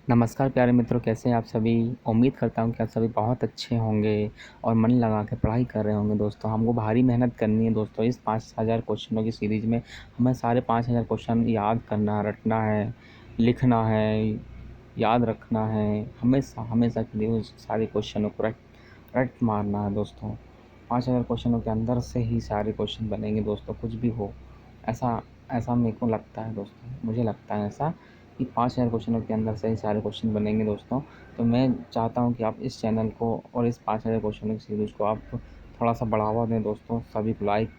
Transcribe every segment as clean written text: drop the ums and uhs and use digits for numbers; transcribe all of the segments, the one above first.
नमस्कार प्यारे मित्रों, कैसे हैं आप सभी। उम्मीद करता हूँ कि आप सभी बहुत अच्छे होंगे और मन लगा के पढ़ाई कर रहे होंगे। दोस्तों, हमको भारी मेहनत करनी है। दोस्तों, इस 5000 क्वेश्चनों की सीरीज़ में हमें सारे 5000 क्वेश्चन याद करना, रटना है, लिखना है, याद रखना है। हमेशा हमेशा के लिए उस सारे क्वेश्चनों को रट रट मारना है। दोस्तों, 5000 क्वेश्चनों के अंदर से ही सारे क्वेश्चन बनेंगे। दोस्तों, कुछ भी हो, ऐसा ऐसा मेरे को लगता है। दोस्तों, मुझे लगता है ऐसा कि 5000 क्वेश्चनों के अंदर से ही सारे क्वेश्चन बनेंगे। दोस्तों, तो मैं चाहता हूं कि आप इस चैनल को और इस 5000 क्वेश्चनों की सीरीज़ को आप थोड़ा सा बढ़ावा दें। दोस्तों, सभी को लाइक,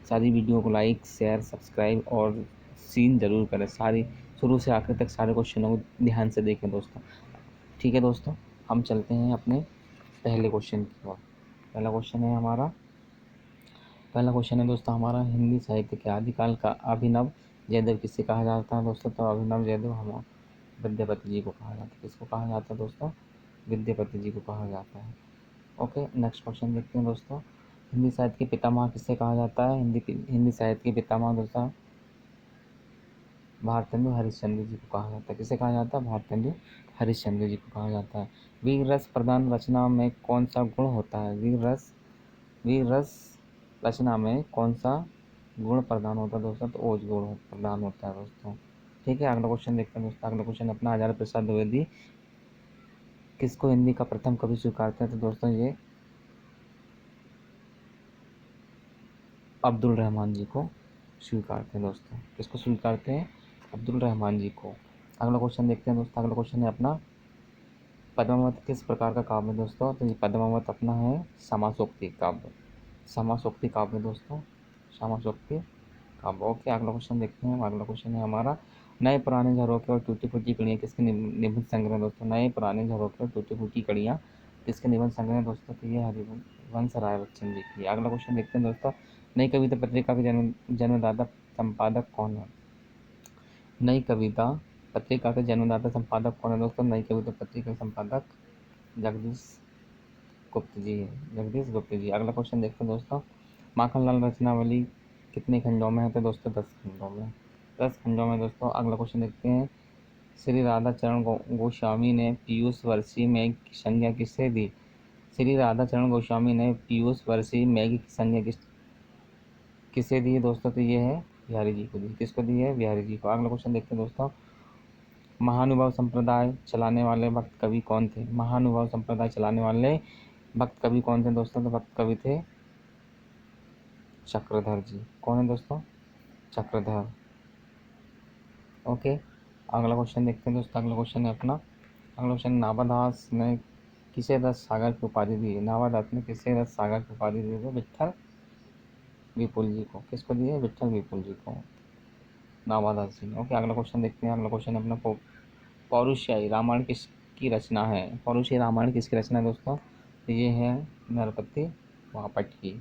सारी वीडियो को लाइक, शेयर, सब्सक्राइब और सीन ज़रूर करें। सारी शुरू से आखिर तक सारे क्वेश्चनों को ध्यान से देखें। दोस्तों, ठीक है। दोस्तों, हम चलते हैं अपने पहले क्वेश्चन की ओर। पहला क्वेश्चन है हमारा पहला क्वेश्चन है दोस्तों हमारा, हिंदी साहित्य के आदिकाल का अभिनव जयदेव किसे कहा जाता है। दोस्तों, तो अभिनव जयदेव हम विद्यापति जी को कहा जाता है। किसको कहा जाता है दोस्तों? विद्यापति जी को कहा जाता है। ओके, नेक्स्ट क्वेश्चन देखते हैं दोस्तों। हिंदी साहित्य के पितामह किसे कहा जाता है? हिंदी साहित्य के पितामह दोस्तों भारतेंदु हरिश्चंद्र जी को कहा जाता है। किसे कहा जाता है? भारतेंदु हरिश्चंद्र जी को कहा जाता है। वीर रस प्रधान रचना में कौन सा गुण होता है? वीर रस रचना में कौन सा गुण प्रदान होता है दोस्तों? तो ओज गुण प्रदान होता है दोस्तों। ठीक है, अगला क्वेश्चन देखते हैं दोस्तों। अगला क्वेश्चन अपना, हजारा प्रसाद द्विवेदी किसको हिंदी का प्रथम कवि स्वीकारते हैं? तो दोस्तों ये अब्दुल रहमान जी को स्वीकारते हैं। दोस्तों, किसको स्वीकारते हैं? अब्दुल रहमान जी को। अगला क्वेश्चन देखते हैं दोस्तों। अगला क्वेश्चन है अपना, पद्मावत किस प्रकार का काव्य है दोस्तों? तो ये पद्मावत अपना है समासोक्ति काव्य। समासोक्ति काव्य दोस्तों, समासोक्ति काव्य। ओके, अगला क्वेश्चन देखते हैं। अगला क्वेश्चन है हमारा, नए पुराने झरोखे और टूटी फूटी कड़ियाँ किसके निबंध संग्रह है दोस्तों? नए पुराने झरोखे और टूटी फूटी कड़ियाँ किसके निबंध संग्रह है दोस्तों? तो ये हरिवंश राय बच्चन जी की। अगला क्वेश्चन देखते हैं दोस्तों, नई कविता पत्रिका के जन्मदाता संपादक कौन है? नई कविता पत्रिका के जन्मदाता संपादक कौन है दोस्तों? नई कविता पत्रिका के संपादक जगदीश गुप्त जी है। जगदीश गुप्त जी। अगला क्वेश्चन देखते हैं दोस्तों, माखनलाल रचनावली कितने खंडों में है? तो दोस्तों 10 खंडों में। 10 खंडों में दोस्तों। अगला क्वेश्चन देखते हैं, श्री राधा चरण गोस्वामी ने पीयूष वर्षी में की संज्ञा किसे दी? श्री राधा चरण गोस्वामी ने पीयूष वर्षी में की संज्ञा किसे दी है दोस्तों? तो ये है बिहारी जी को दी। किसको दी है? बिहारी जी को। अगला क्वेश्चन देखते हैं दोस्तों, महानुभाव संप्रदाय चलाने वाले भक्त कवि कौन थे? महानुभाव संप्रदाय चलाने वाले भक्त कवि कौन थे दोस्तों? तो भक्त कवि थे चक्रधर जी। कौन है दोस्तों? चक्रधर। ओके, अगला क्वेश्चन देखते हैं दोस्तों। अगला क्वेश्चन है अपना, अगला क्वेश्चन, नावादास ने किसे रस सागर की उपाधि दी है? नावादास ने किसे रस सागर की उपाधि दी है? विठल विपुल जी को। किसको दी है? विठल विपुल जी को, नावादास जी ने। ओके, अगला क्वेश्चन देखते हैं। अगला क्वेश्चन अपना, पौरुषेय रामायण किसकी रचना है? पौरुषेय रामायण किसकी रचना है दोस्तों? तो ये है नरपति वापट की।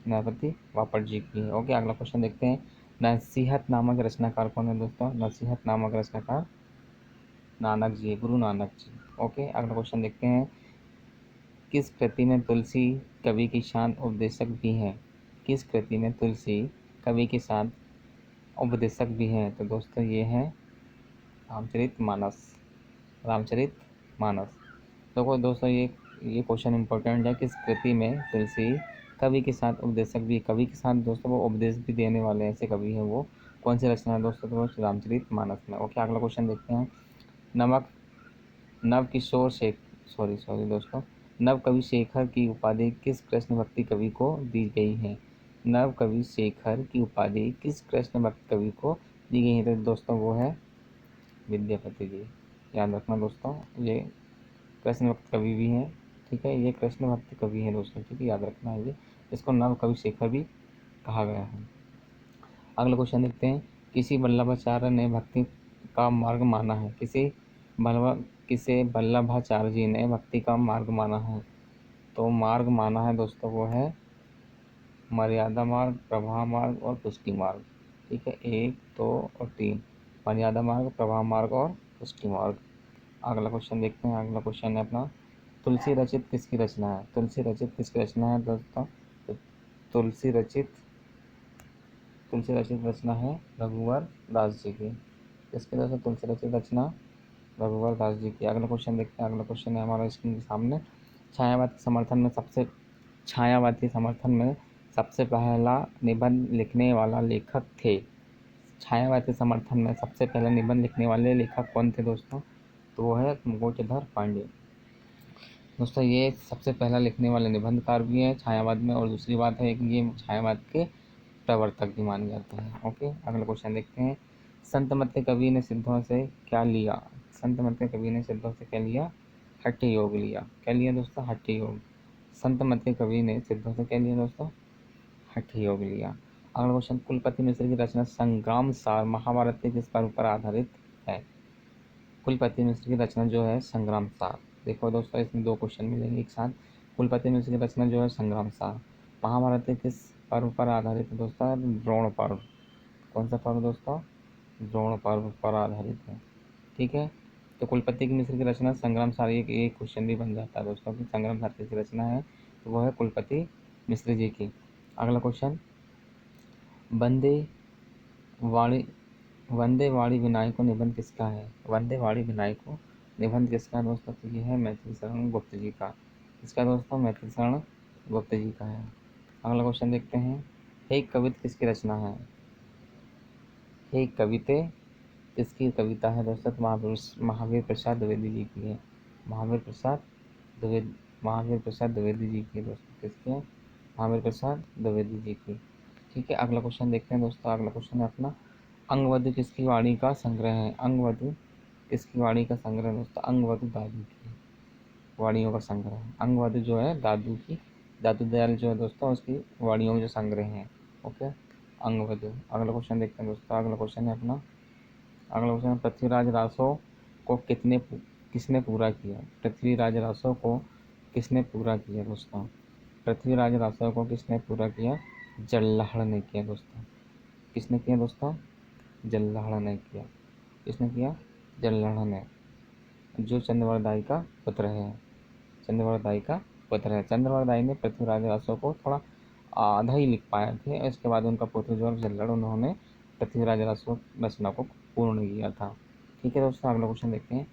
नरपति वापट जी की है। ओके, अगला क्वेश्चन देखते हैं, नसीहत नामक रचनाकार कौन है दोस्तों? नसीहत नामक रचनाकार नानक जी, गुरु नानक जी। ओके, अगला क्वेश्चन देखते हैं, किस कृति में तुलसी कवि की शांत उपदेशक भी है? किस कृति में तुलसी कवि के साथ उपदेशक भी है? तो दोस्तों ये है रामचरित मानस। रामचरित मानस। देखो दोस्तों, ये क्वेश्चन इंपॉर्टेंट है। किस कृति में तुलसी कवि के साथ उपदेशक भी, कवि के साथ दोस्तों वो उपदेश भी देने वाले ऐसे कवि हैं, वो कौन सी रचना है दोस्तों? तो वो रामचरित मानस में। ओके, अगला क्वेश्चन देखते हैं, नमक नव किशोर शेख सॉरी सॉरी दोस्तों, नव कवि शेखर की उपाधि किस कृष्ण भक्ति कवि को दी गई है? नव कवि शेखर की उपाधि किस कृष्ण भक्त कवि को दी गई है? तो दोस्तों वो है विद्यापति जी। याद रखना दोस्तों, ये कृष्ण भक्त कवि भी हैं। ठीक है, ये कृष्ण भक्त कवि हैं दोस्तों। ठीक है, याद रखना है ये। इसको नव कवि शेखर भी कहा गया है। अगला क्वेश्चन देखते हैं, किसी वल्लभाचार्य ने भक्ति का मार्ग माना है? किसे वल्लभाचार्य जी ने भक्ति का मार्ग माना है? तो मार्ग माना है दोस्तों वो है मर्यादा मार्ग, प्रवाह मार्ग और पुष्टि मार्ग। ठीक है, 1, 2 और 3, मर्यादा मार्ग, प्रवाह मार्ग और पुष्टि मार्ग। अगला क्वेश्चन देखते हैं। अगला क्वेश्चन है अपना, तुलसी रचित किसकी रचना है? तुलसी रचित किसकी रचना है दोस्तों? तो तुलसी रचित तुलसी रचित रचना है रघुवर दास जी की। किसकी दोस्तों? तुलसी रचित रचना रघुवर दास जी की। अगला क्वेश्चन देखते हैं। अगला क्वेश्चन है हमारा स्क्रीन के सामने। छायावाद के समर्थन में सबसे पहला निबंध लिखने वाला लेखक थे। छायावाद के समर्थन में सबसे पहले निबंध लिखने वाले लेखक कौन थे दोस्तों? तो वो है गंगोचधर पांडे। दोस्तों ये सबसे पहला लिखने वाले निबंधकार भी हैं छायावाद में, और दूसरी बात है कि ये छायावाद के प्रवर्तक भी माने जाते हैं। ओके, अगला क्वेश्चन देखते हैं। संत मत के कवि ने सिद्धों से क्या लिया? संत मत के कवि ने सिद्धों से क्या लिया? हठ योग लिया। क्या लिया दोस्तों? हठ योग। संत मत के कवि ने सिद्धों से क्या लिया दोस्तों? हठ योग लिया। अगला क्वेश्चन, कुलपति मिश्र की रचना संग्राम सार महाभारत के किस पर्व पर आधारित है? कुलपति मिश्र की रचना जो है संग्राम सार। देखो दोस्तों इसमें दो क्वेश्चन मिलेंगे एक साथ। कुलपति मिश्र की रचना जो है संग्राम सार महाभारत के किस पर्व पर आधारित है दोस्तों? द्रोण पर्व। कौन सा पर्व दोस्तों? द्रोण पर्व पर आधारित है। ठीक है, तो कुलपति की मिश्र की रचना संग्राम सार, एक क्वेश्चन भी बन जाता है दोस्तों कि संग्राम सार किसकी रचना है, तो वो है कुलपति मिश्र जी की। अगला क्वेश्चन, वंदे वाणी वंदे वाणी विनायको निबंध किसका है? वंदे वाणी विनायको निबंध किसका है दोस्तों? तो ये है मैथिली शरण गुप्त जी का। इसका दोस्तों मैथिली शरण गुप्त जी का है। अगला क्वेश्चन देखते हैं। हे कवित किसकी रचना है? हे कविते किसकी कविता है दोस्तों? तो महावीर प्रसाद द्विवेदी जी की है। महावीर प्रसाद द्विवेदी जी की दोस्तों। किसकी है? महावीर प्रसाद द्विवेदी जी की। ठीक है, अगला क्वेश्चन देखते हैं दोस्तों। अगला क्वेश्चन है अपना, अंगवधु किसकी वाणी का संग्रह है? अंगवधु किसकी वाणी का संग्रह दोस्तों? अंगवधु दादू की वाणियों का संग्रह है। अंगवधु जो है दादू की, दादू दयाल जो है दोस्तों उसकी वाणियों के जो संग्रह हैं। ओके, अंगवधु। अगला क्वेश्चन देखते हैं दोस्तों। अगला क्वेश्चन है अपना, अगला क्वेश्चन है पृथ्वीराज रासो को किसने पूरा किया? पृथ्वीराज रासो को किसने पूरा किया दोस्तों? पृथ्वीराज रासो को किसने पूरा किया? जल्लाहड़ ने किया दोस्तों। किसने किया दोस्तों? जल्लाहड़ ने किया। किसने किया? जल्लाहड़ ने, जो चंद्रवरदाई का पुत्र है। चंद्रवरदाई का पुत्र है। चंद्रवरदाई ने पृथ्वीराज रासो को थोड़ा आधा ही लिख पाए थे, इसके बाद उनका पुत्र जो है जल्लाहड़, उन्होंने पृथ्वीराज रासो रचना को पूर्ण किया था। ठीक है दोस्तों, अगला क्वेश्चन देखते हैं।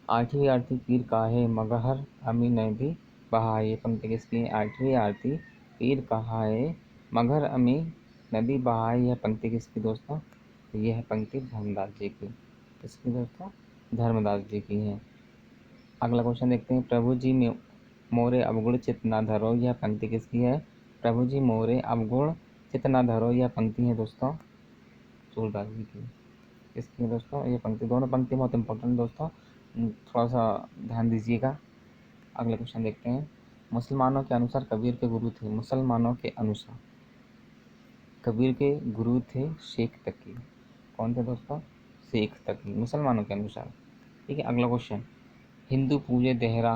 आठवीं आरती पीर काहे मगहर अमी नदी बहाए? पंक्ति किसकी है? आठवीं आरती पीर कहाए मगहर अमी नदी बहाए, यह पंक्ति किसकी दोस्तों? तो यह है पंक्ति धर्मदास जी की। किसकी दोस्तों? धर्मदास जी की है। अगला क्वेश्चन देखते हैं। प्रभु जी मोरे अवगुण चित न धरो, यह पंक्ति किसकी है? प्रभु जी मोरे अवगुण चित न धरो, यह पंक्ति है दोस्तों सूरदास जी की। किसकी है दोस्तों? ये पंक्ति, दोनों पंक्ति बहुत इंपॉर्टेंट दोस्तों, थोड़ा सा ध्यान दीजिएगा। अगला क्वेश्चन देखते हैं। मुसलमानों के अनुसार कबीर के गुरु थे? मुसलमानों के अनुसार कबीर के गुरु थे शेख तकी। कौन थे दोस्तों? शेख तकी, मुसलमानों के अनुसार। ठीक है, अगला क्वेश्चन। हिंदू पूजे देहरा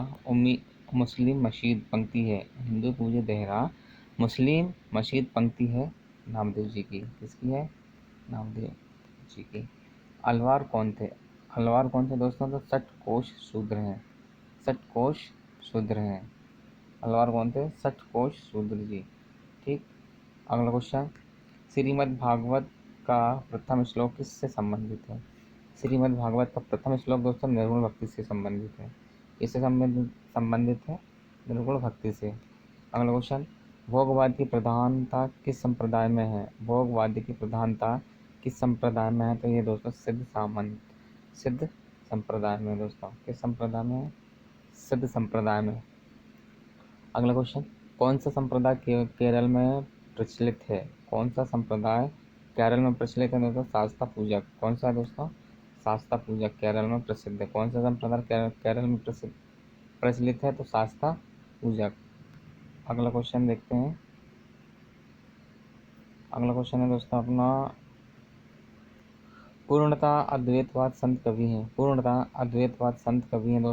मुस्लिम मशीद पंक्ति है। हिंदू पूजे देहरा मुस्लिम मशीद पंक्ति है नामदेव जी की। किसकी है? नामदेव जी की। अलवार कौन थे? अलवार कौन थे दोस्तों? तो सठकोश शूद्र हैं। सठकोश शूद्र हैं। अलवार कौन थे? सठकोश शूद्र जी। ठीक, अगला क्वेश्चन। श्रीमद् भागवत का प्रथम श्लोक किससे संबंधित है? श्रीमद् भागवत का प्रथम श्लोक दोस्तों निर्गुण भक्ति से संबंधित है। इससे संबंधित है निर्गुण भक्ति से। अगला क्वेश्चन। भोगवाद की प्रधानता किस संप्रदाय में है? भोगवाद की प्रधानता किस संप्रदाय में है? तो ये दोस्तों सिद्ध संप्रदाय में दोस्तों। किस संप्रदाय में है? सिद्ध संप्रदाय में। अगला क्वेश्चन। कौन सा संप्रदाय केरल में प्रचलित है? कौन सा संप्रदाय केरल में प्रचलित है दोस्तों? शास्ता पूजक। कौन सा दोस्तों? शास्ता पूजक केरल में प्रसिद्ध है। कौन सा संप्रदाय केरल में प्रचलित है? तो शास्ता पूजक। अगला क्वेश्चन देखते हैं। अगला क्वेश्चन है दोस्तों अपना, पूर्णतः अद्वैतवाद संत कवि हैं? पूर्णतः अद्वैतवाद संत कवि हैं दोस्तों।